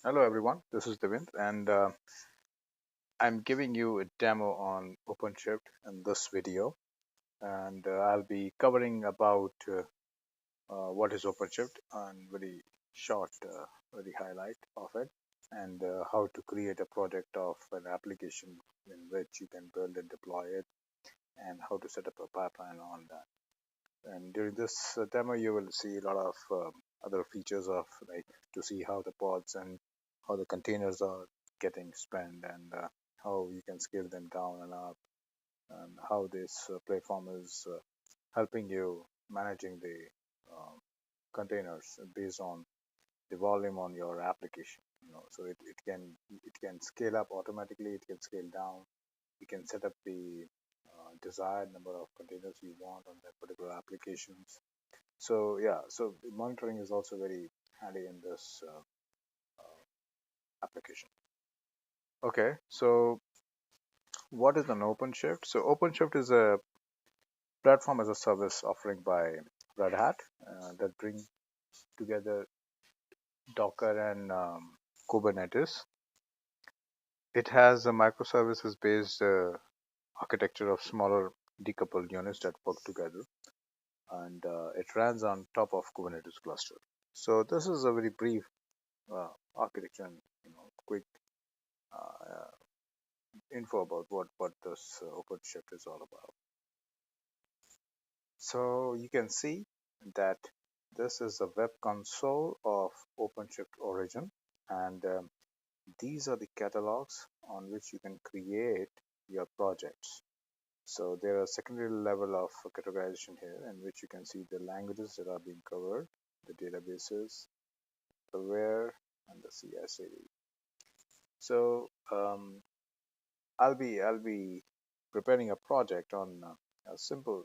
Hello everyone, this is Devender, and I'm giving you a demo on OpenShift in this video, and I'll be covering about what is OpenShift and very short, very highlight of it, and how to create a project of an application in which you can build and deploy it, and how to set up a pipeline on that. And during this demo, you will see a lot of other features of like to see how the pods and how the containers are getting spent and how you can scale them down and up and how this platform is helping you managing the um, containers based on the volume on your application. So it can scale up automatically, it can scale down, you can set up the desired number of containers you want on that particular applications. So yeah, so the monitoring is also very handy in this application. Okay, so what is an OpenShift? So OpenShift is a platform as a service offering by Red Hat that bring together Docker and Kubernetes. It has a microservices based architecture of smaller decoupled units that work together, and it runs on top of Kubernetes cluster. So this is a very brief architecture and quick uh, info about what this OpenShift is all about. So you can see that this is a web console of OpenShift origin, and these are the catalogs on which you can create your projects. So there are secondary level of categorization here in which you can see the languages that are being covered, the databases, the where, and the cicd. So I'll be preparing a project on a uh, simple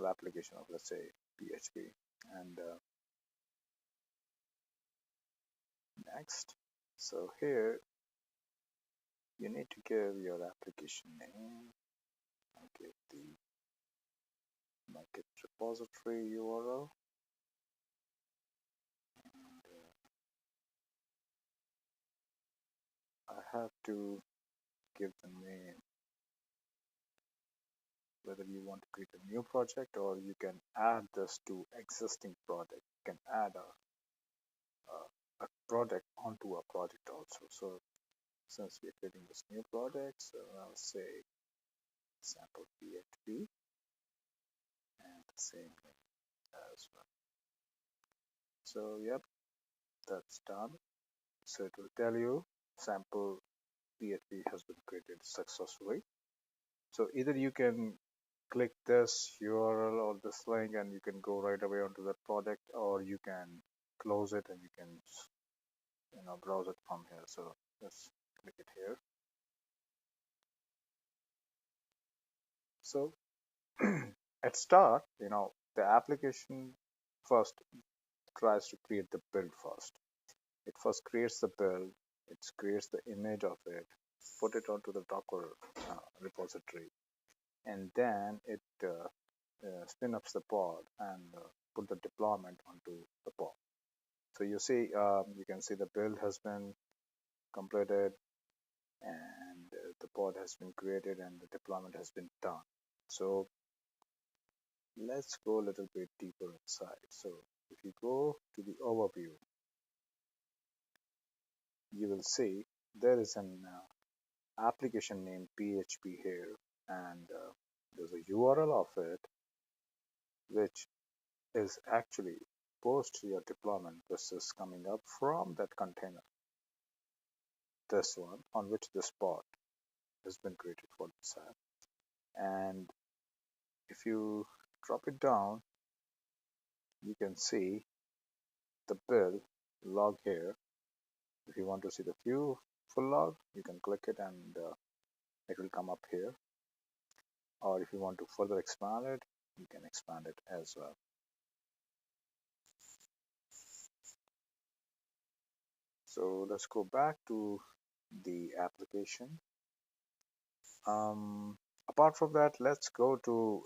application of, let's say, PHP. And next, so here you need to give your application name, give the my Git repository URL, and I have to give the name whether you want to create a new project or you can add this to existing project. You can add a project onto a project also. So since we're creating this new project, so I'll say sample PHP and the same name as well. So yep, that's done. So it will tell you sample PHP has been created successfully. So either you can click this URL or this link and you can go right away onto that project, or you can close it and you can browse it from here. So let's click it here. So at start, the application first tries to create the build first. It first creates the build, it creates the image of it, put it onto the Docker repository, and then it spin up the pod and put the deployment onto the pod. So you can see the build has been completed and the pod has been created and the deployment has been done. So let's go a little bit deeper inside. So if you go to the overview, you will see there is an application named PHP here, and there's a URL of it, which is actually post your deployment. This is coming up from that container, this one on which this pod has been created for this app. And if you drop it down, you can see the build log here. If you want to see the full log, you can click it and it will come up here. Or if you want to further expand it, you can expand it as well. So let's go back to the application. Apart from that, let's go to,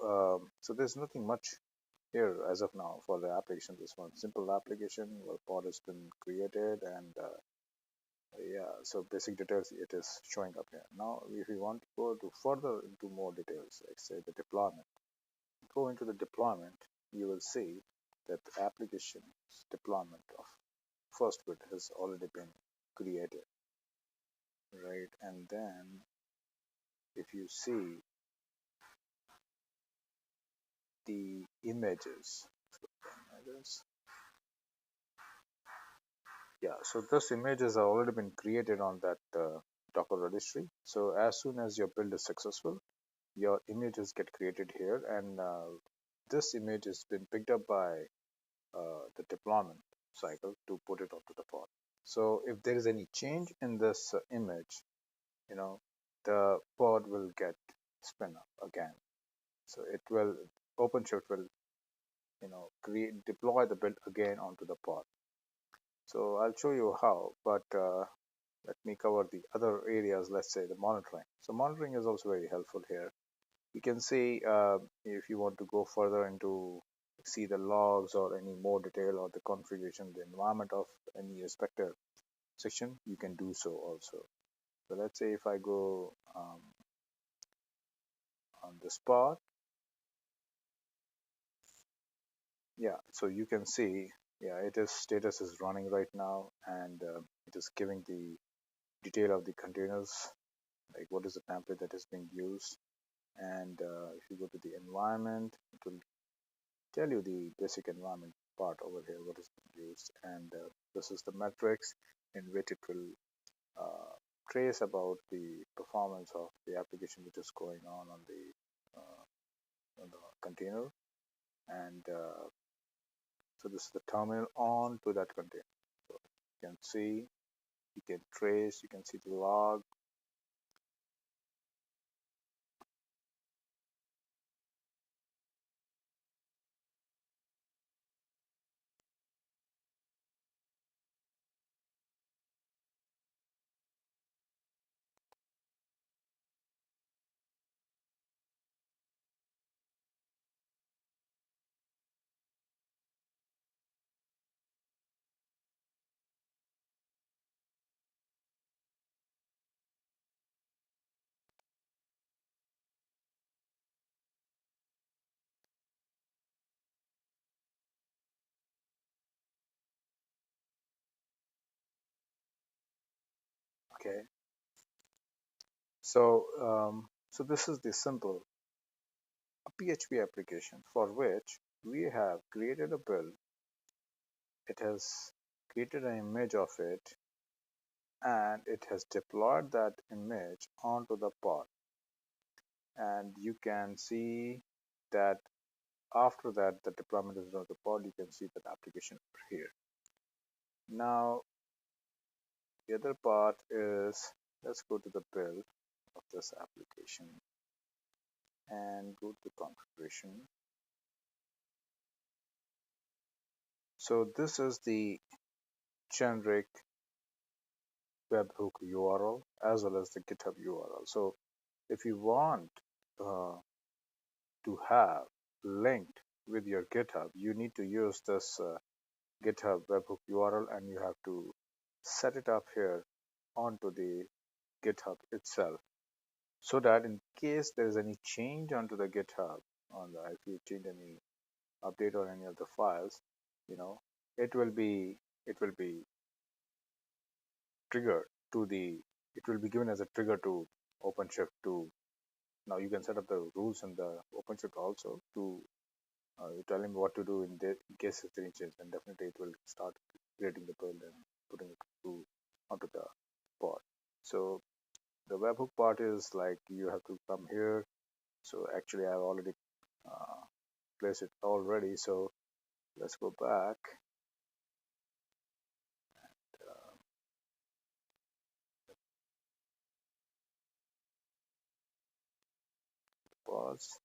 so there's nothing much here as of now for the application. This one simple application where pod has been created, and yeah, so basic details it is showing up here. Now, if we want to go to further into more details, like say the deployment, go into the deployment, you will see that the application's deployment of first bit has already been created, right? And then if you see the images, yeah, so those images are already been created on that Docker registry. So as soon as your build is successful, your images get created here, and this image has been picked up by the deployment cycle to put it onto the pod. So if there is any change in this image, you know, the pod will get spin up again. So it will OpenShift will create deploy the build again onto the pod. So I'll show you how, but let me cover the other areas. Let's say the monitoring. So monitoring is also very helpful here. You can see if you want to go further into see the logs or any more detail or the configuration, the environment of any respective section, you can do so also. So let's say if I go on the spot, yeah, so you can see, yeah, it is status is running right now, and it is giving the detail of the containers, like what is the template that is being used. And if you go to the environment, it will tell you the basic environment part over here, what is being used. And this is the metrics in which it will uh, trace about the performance of the application which is going on the container. And so this is the terminal on to that container. So you can see, you can trace, you can see the log. Okay, so this is the simple PHP application for which we have created a build. It has created an image of it, and it has deployed that image onto the pod. And you can see that after that, the deployment is on the pod. You can see that application over here. Now, the other part is, let's go to the build of this application and go to the configuration. So this is the generic webhook URL as well as the GitHub URL. So if you want uh, to have linked with your GitHub, you need to use this GitHub webhook URL, and you have to set it up here onto the GitHub itself, so that in case there is any change onto the GitHub, if you change any update or any of the files, you know, it will be it will be triggered to the it will be given as a trigger to OpenShift to. Now you can set up the rules in the OpenShift also to you tell him what to do in case of any change, and definitely it will start creating the build and putting it onto the pod. So the webhook part is like you have to come here. So actually I've already uh, placed it already. So let's go back. Uh, Pause.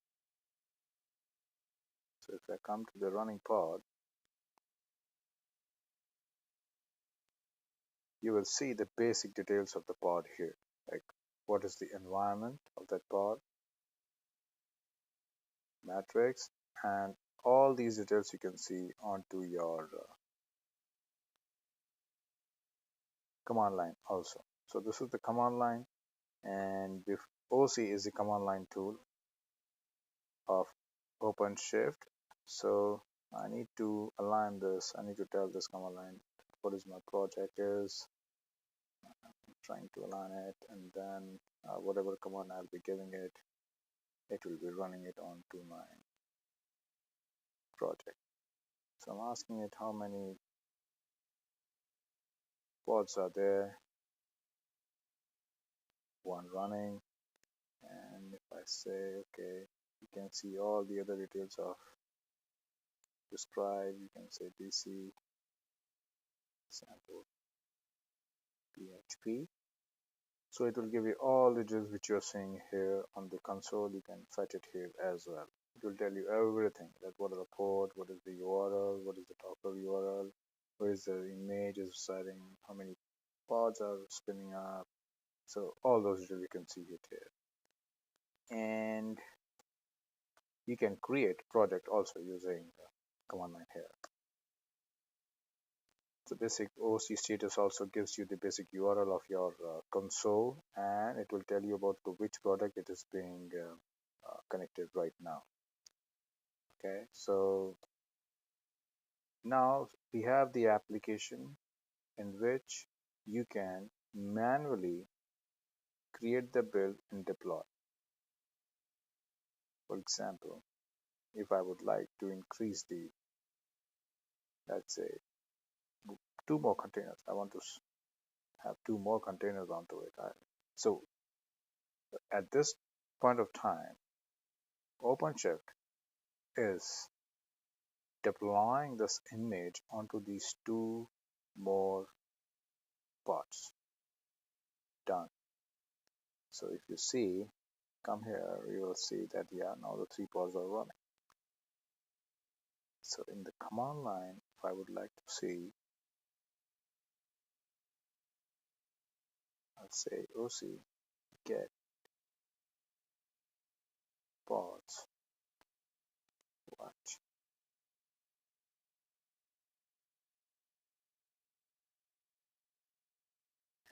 So if I come to the running pod, you will see the basic details of the pod here, like what is the environment of that pod, metrics, and all these details you can see onto your command line also. So this is the command line, and OC is the command line tool of OpenShift. So I need to align this. I need to tell this command line what is my project is. I'm trying to align it, and then whatever command I'll be giving it, it will be running it onto my project. So I'm asking it how many pods are there, one running, and if I say okay, you can see all the other details of describe. You can say DC sample PHP. So it will give you all the details which you're seeing here on the console. You can fetch it here as well. It will tell you everything, that what are the port, what is the URL, what is the Docker URL, where is the image is residing, how many pods are spinning up. So all those details you can see it here. And you can create project also using command line here. The basic OC status also gives you the basic URL of your console, and it will tell you about to which product it is being connected right now. Okay, so now we have the application in which you can manually create the build and deploy. For example, if I would like to increase the, let's say, two more containers, I want to have two more containers onto it. So at this point of time, OpenShift is deploying this image onto these two more pods. Done. So if you see, come here, you will see that yeah, now the three pods are running. So in the command line, if I would like to see, I'll say OC get pods watch.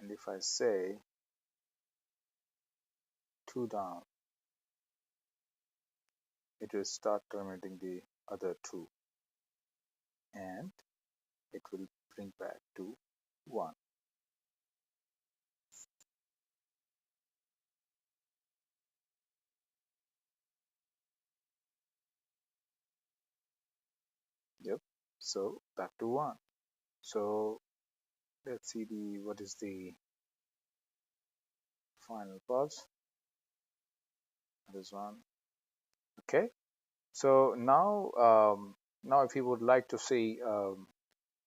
And if I say two down, it will start terminating the other two, and it will bring back to 1. Yep. So back to 1. So let's see the what is the final pods. This one. Okay. So now if you would like to see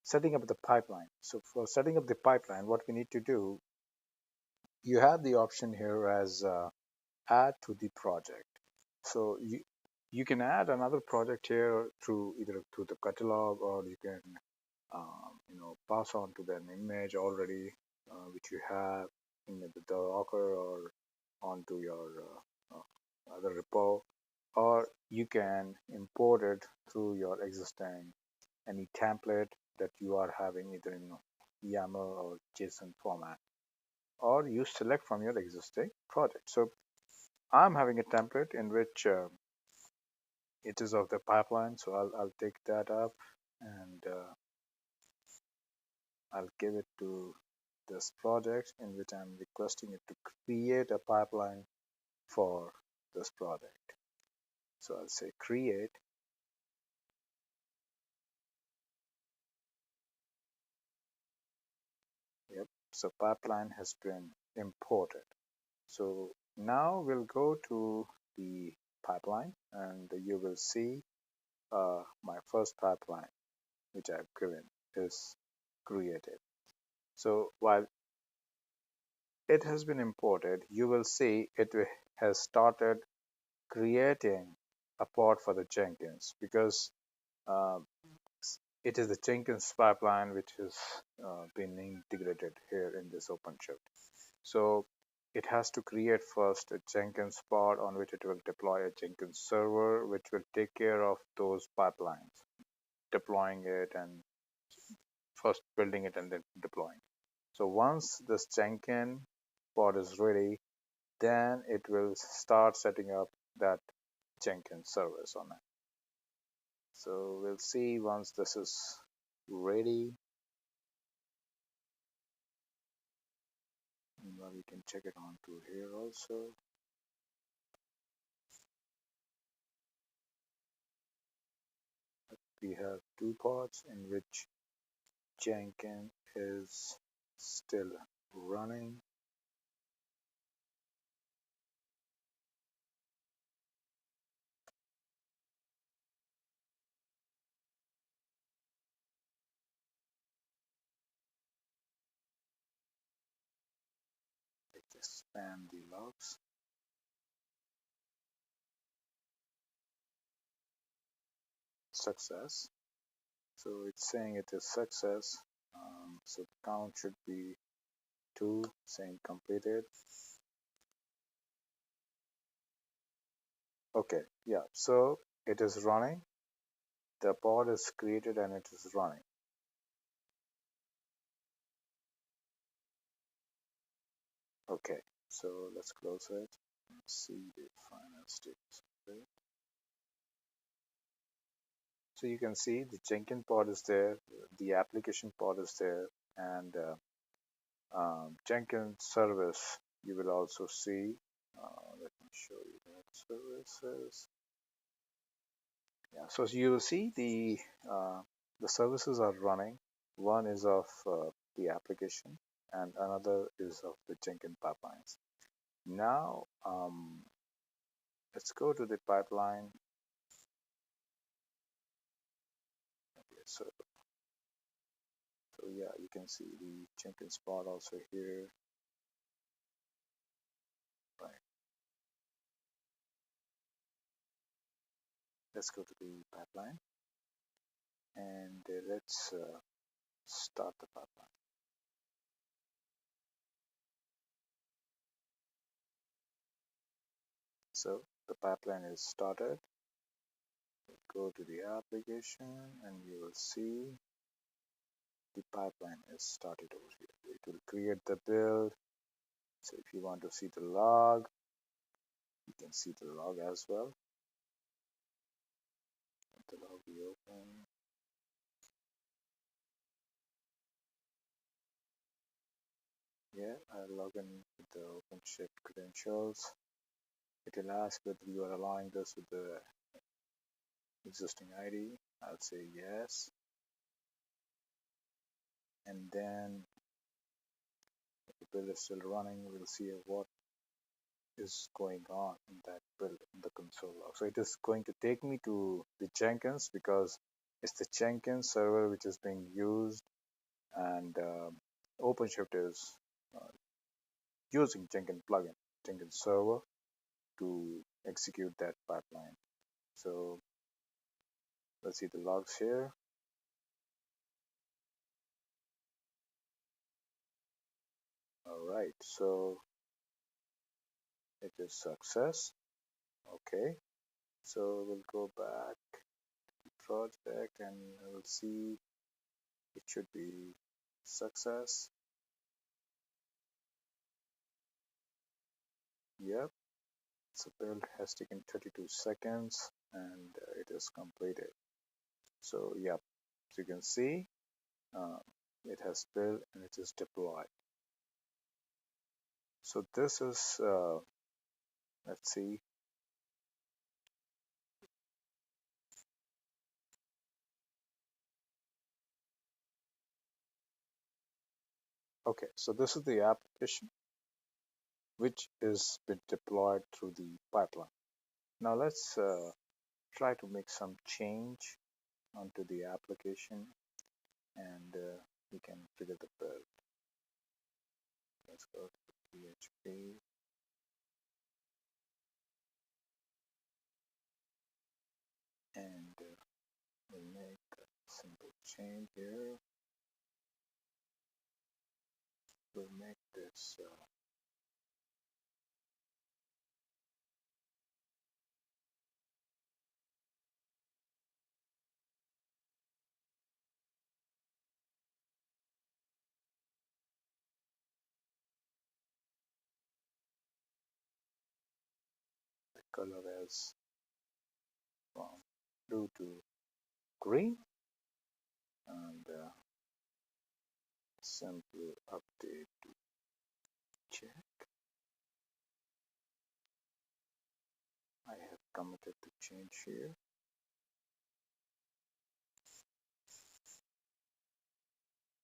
setting up the pipeline. So for setting up the pipeline, what we need to do, you have the option here as add to the project. So you can add another project here through either through the catalog, or you can pass on to an image already which you have in the Docker or onto your other repo, or you can import it through your existing any template that you are having either in YAML or JSON format, or you select from your existing project. So I'm having a template in which it is of the pipeline, so I'll take that up, and I'll give it to this project in which I'm requesting it to create a pipeline for this project. So I'll say create. Yep. So pipeline has been imported. So now we'll go to the pipeline, and you will see my first pipeline which I've given is created. So while it has been imported, you will see it has started creating a pod for the Jenkins, because uh, it is the Jenkins pipeline which has been integrated here in this OpenShift. So it has to create first a Jenkins pod on which it will deploy a Jenkins server, which will take care of those pipelines, deploying it and first building it and then deploying. So once this Jenkins pod is ready, then it will start setting up that Jenkins service on it. So we'll see once this is ready. Well, we can check it on to here also. We have two pods in which Jenkins is still running. Let's expand the logs. Success. So it's saying it is success. So the count should be 2, saying completed. Okay, yeah, so it is running. The pod is created and it is running. Okay, so let's close it and see the final status of it. So you can see the Jenkins pod is there, the application pod is there, and Jenkins service you will also see. Let me show you that services. Yeah, so you will see the services are running. One is of the application, and another is of the Jenkins pipelines. Now, let's go to the pipeline. Okay, so yeah, you can see the Jenkins pod also here. Right. Let's go to the pipeline and let's start the pipeline. So the pipeline is started. Go to the application and you will see the pipeline is started over here. It will create the build. So if you want to see the log, you can see the log as well. Let the log be open. Yeah, I log in with the OpenShift credentials. It will ask whether you are allowing this with the existing ID. I'll say yes. And then if the build is still running, we'll see what is going on in that build in the console log. So it is going to take me to the Jenkins because it's the Jenkins server which is being used, and OpenShift is uh, using Jenkins plugin, Jenkins server to execute that pipeline. So let's see the logs here. All right, so it is success. Okay, so we'll go back to project and we'll see it should be success. Yep, so build has taken 32 seconds and it is completed. So yep, so you can see uh, it has built and it is deployed. So this is let's see. Okay, so this is the application which is been deployed through the pipeline. Now let's try to make some change onto the application and we can trigger the build. Let's go to PHP and we'll make a simple change here. We'll make this color as from blue to green, and simple update to check. I have committed the change here.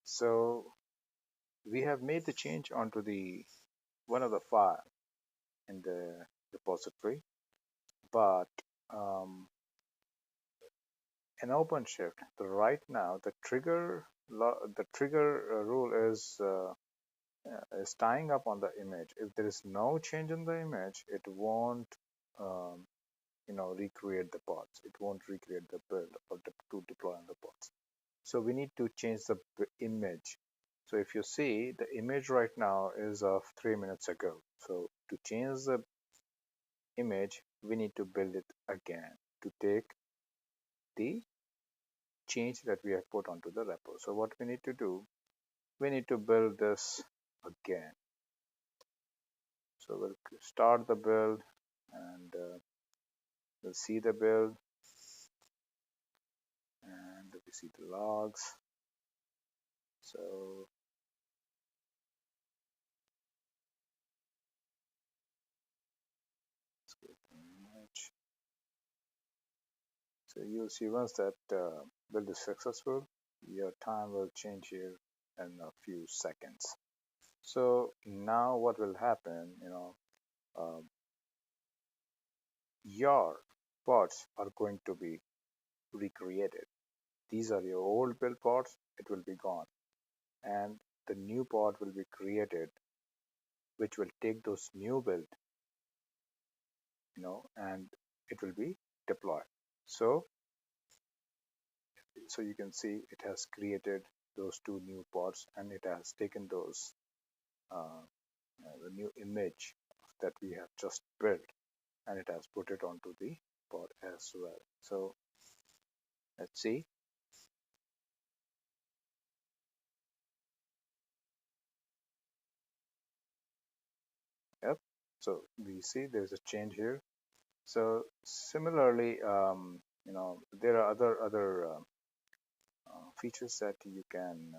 So we have made the change onto the one of the file in the repository, but um, in OpenShift, right now the trigger rule is tying up on the image. If there is no change in the image, it won't um, recreate the pods. It won't recreate the build or to deploy on the pods. So we need to change the image. So if you see, the image right now is of 3 minutes ago. So to change the image, we need to build it again to take the change that we have put onto the repo. So what we need to do, we need to build this again. So we'll start the build, and we'll see the build, and we see the logs. So let's get the image. So you'll see once that build is successful, your time will change here in a few seconds. So now what will happen, your pods are going to be recreated. These are your old build pods, it will be gone. And the new pod will be created, which will take those new build, and it will be deployed. So you can see it has created those two new pods, and it has taken those the new image that we have just built, and it has put it onto the pod as well. So let's see. Yep. So we see there's a change here. So similarly, there are other features that you can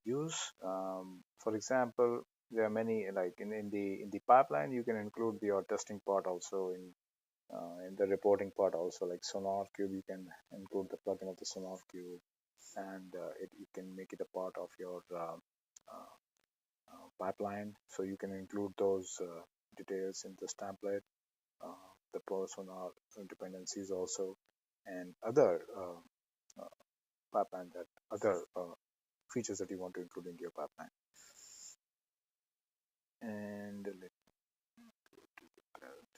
use. For example, there are many, like in the pipeline, you can include your testing part also in the reporting part also, like Sonar Cube. You can include the plugin of the Sonar Cube, and you can make it a part of your pipeline. So you can include those details in this template, the Sonar dependencies also, and other pipeline that other features that you want to include into your pipeline. And let me go to the build.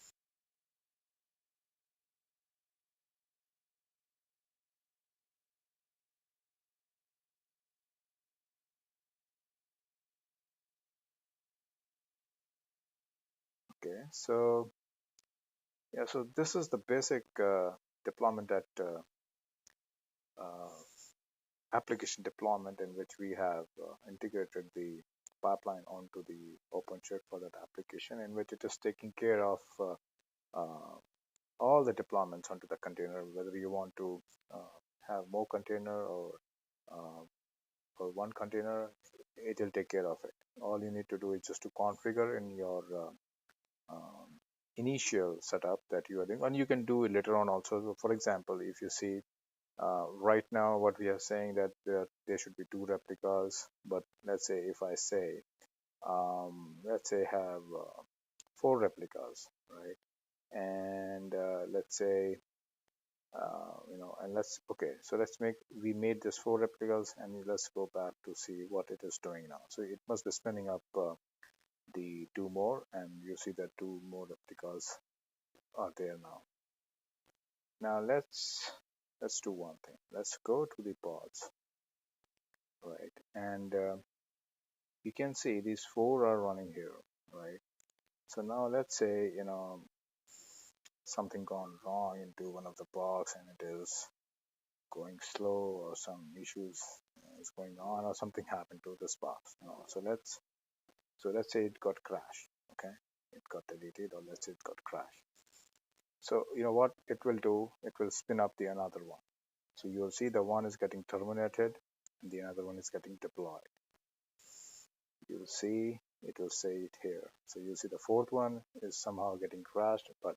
Okay, so yeah, so this is the basic deployment that uh, application deployment, in which we have integrated the pipeline onto the OpenShift for that application, in which it is taking care of uh, all the deployments onto the container, whether you want to have more container uh, or one container, it will take care of it. All you need to do is just to configure in your initial setup that you are doing, and you can do it later on also. So for example, if you see right now what we are saying, that there should be two replicas, but let's say if I say let's say have four replicas, right? And let's say and so let's make we made this four replicas, and let's go back to see what it is doing now. So it must be spinning up the two more, and you see that two more replicas are there now. Now let's do one thing. Let's go to the pods, right? And you can see these four are running here, right? So now let's say something gone wrong into one of the pods, and it is going slow, or some issues is going on, or something happened to this box. So let's say it got crashed. Okay. it got deleted, or let's say it got crashed. So you know what it will do? It will spin up the another one. So you'll see the one is getting terminated and the other one is getting deployed. You'll see it will say it here. So you'll see the fourth one is somehow getting crashed, but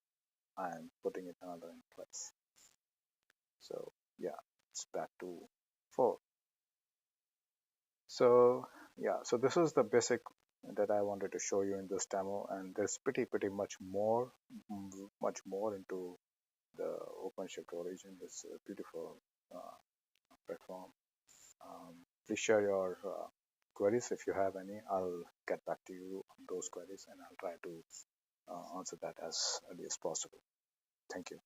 I'm putting it another in place. So yeah, it's back to 4. So yeah, so this is the basic that I wanted to show you in this demo, and there's pretty much more, much more into the OpenShift origin. This beautiful platform. Please share your queries if you have any. I'll get back to you on those queries, and I'll try to answer that as early as possible. Thank you.